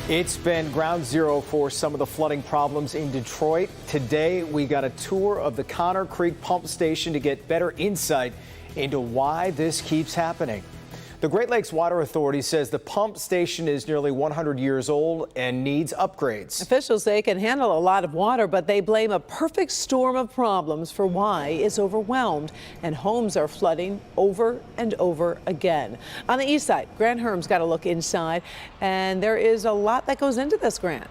It's been ground zero for some of the flooding problems in Detroit. Today, we got a tour of the Conner Creek pump station to get better insight into why this keeps happening. The Great Lakes Water Authority says the pump station is nearly 100 years old and needs upgrades. Officials say it can handle a lot of water, but they blame a perfect storm of problems for why it's overwhelmed, and homes are flooding over and over again. On the east side, Grant Herm's got a look inside, and there is a lot that goes into this, Grant.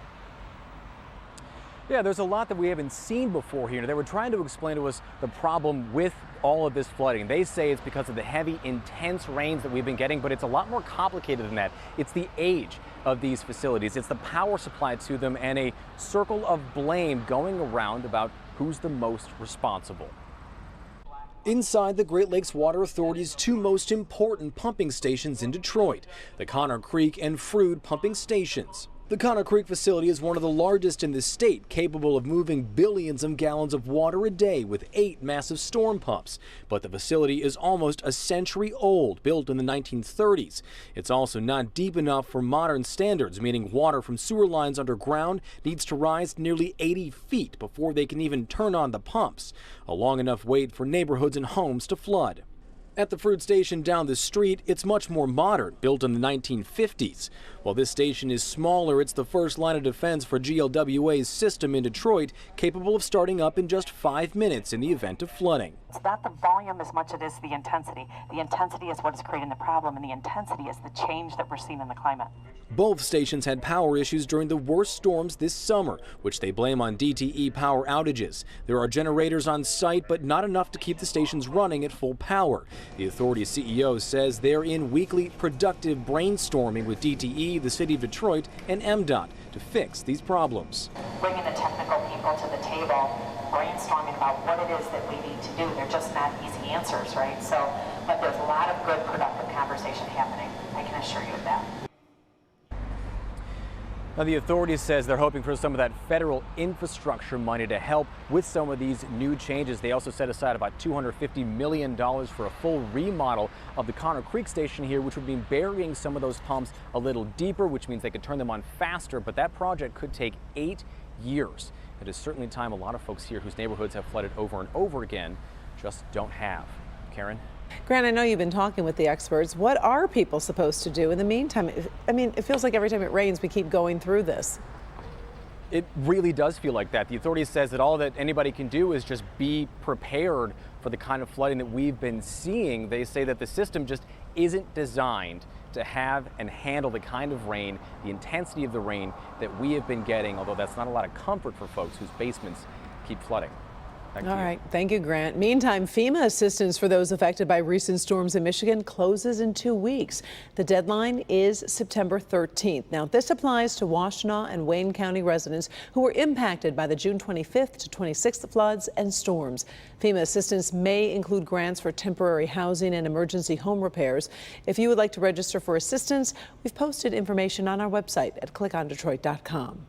Yeah, there's a lot that we haven't seen before here. They were trying to explain to us the problem with all of this flooding. They say it's because of the heavy, intense rains that we've been getting, but it's a lot more complicated than that. It's the age of these facilities. It's the power supply to them and a circle of blame going around about who's the most responsible. Inside the Great Lakes Water Authority's two most important pumping stations in Detroit, the Conner Creek and Frood pumping stations. The Conner Creek facility is one of the largest in the state, capable of moving billions of gallons of water a day with 8 massive storm pumps. But the facility is almost a century old, built in the 1930s. It's also not deep enough for modern standards, meaning water from sewer lines underground needs to rise nearly 80 feet before they can even turn on the pumps. A long enough wait for neighborhoods and homes to flood. At the Frood station down the street, it's much more modern, built in the 1950s. While this station is smaller, it's the first line of defense for GLWA's system in Detroit, capable of starting up in just 5 minutes in the event of flooding. It's not the volume as much as it is the intensity. The intensity is what is creating the problem, and the intensity is the change that we're seeing in the climate. Both stations had power issues during the worst storms this summer, which they blame on DTE power outages. There are generators on site, but not enough to keep the stations running at full power. The authority's CEO says they're in weekly productive brainstorming with DTE, the city of Detroit, and MDOT to fix these problems. Bringing the technical people to the table, brainstorming about what it is that we need to do. They're just not easy answers, right? So, but there's a lot of good, productive conversation happening. I can assure you of that. Now, the authority says they're hoping for some of that federal infrastructure money to help with some of these new changes. They also set aside about $250 million for a full remodel of the Conner Creek station here, which would mean burying some of those pumps a little deeper, which means they could turn them on faster. But that project could take 8 years. It is certainly time a lot of folks here whose neighborhoods have flooded over and over again just don't have. Karen? Grant, I know you've been talking with the experts. What are people supposed to do in the meantime? I mean, it feels like every time it rains, we keep going through this. It really does feel like that. The authority says that all that anybody can do is just be prepared for the kind of flooding that we've been seeing. They say that the system just isn't designed to have and handle the kind of rain, the intensity of the rain that we have been getting, although that's not a lot of comfort for folks whose basements keep flooding. All right. Thank you, Grant. Meantime, FEMA assistance for those affected by recent storms in Michigan closes in 2 weeks. The deadline is September 13th. Now, this applies to Washtenaw and Wayne County residents who were impacted by the June 25th to 26th floods and storms. FEMA assistance may include grants for temporary housing and emergency home repairs. If you would like to register for assistance, we've posted information on our website at clickondetroit.com.